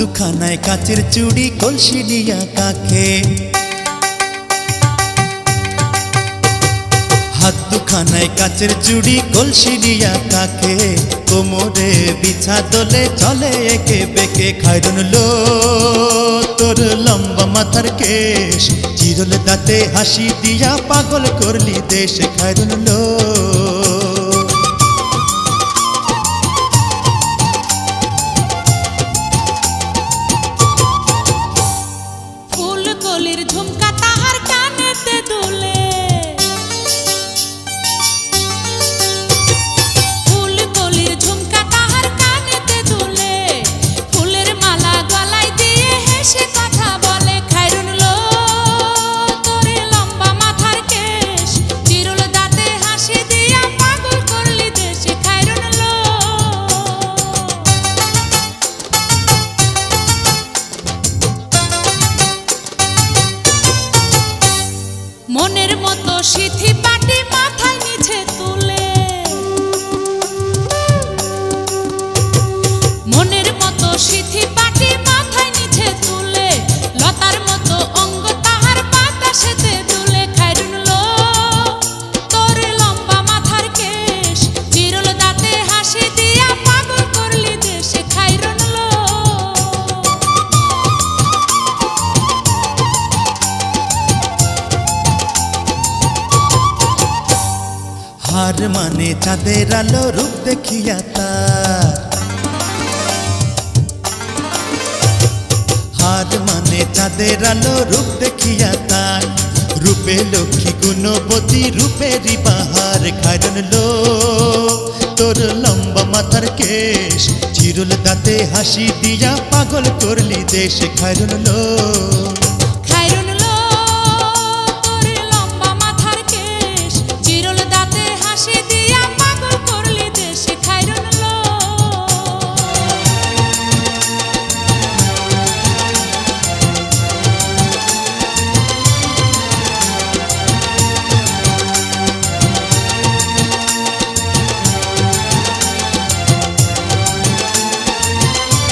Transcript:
দুখানায় কাচের চুড়ি কলসি নিয়া কাকে, হাত দুখানায় কাচের চুড়ি কলসি নিয়া কাকে, কোমরে বিছা দোলে চলে একে বেকে। খায়রুন লো তোর লম্বা মাথার কেশ, চিরল দাঁতে হাসি দিয়া পাগল করলি দেশ। খায়রুন লো ফুলকলির ঝুমকা তাহার কানেতে দুলে, ফুলকলির ঝুমকা তাহার কানেতে দুলে, ফুলের মালা গলায় দিয়ে হেসে কথা বলে। খায়রুন লো তোরে লম্বা মাথার কেশ, চিরুল দাঁতে হাসি দিয়া পাগল করলি দেশ। খায়রুন লো মনের মতো সিথি পাটি মাথায় নিচে তুলে, মনের মতো সিথি পাটি মাথায় নিচে তুলে, লতার মতো অঙ্গ তাহার বাতাসেতে দুলে। খায়রুন লো তোর লম্বা মাথার কেশ, চিরল দাঁতে হাসি দিয়া পাগল করলি দেশ। খায়রুন লো হার মানে চাঁদের আলো রূপ দেখিয়া তার, হার মানে চাঁদের আলো রূপ দেখিয়া তার, রূপে লক্ষ্মী গুণবতী রূপেরই বাহার। খায়রুন লো তোর লম্বা মাথার কেশ, চিরুল দাঁতে হাসি দিয়া পাগল করলি দেশ। খায়রুন লো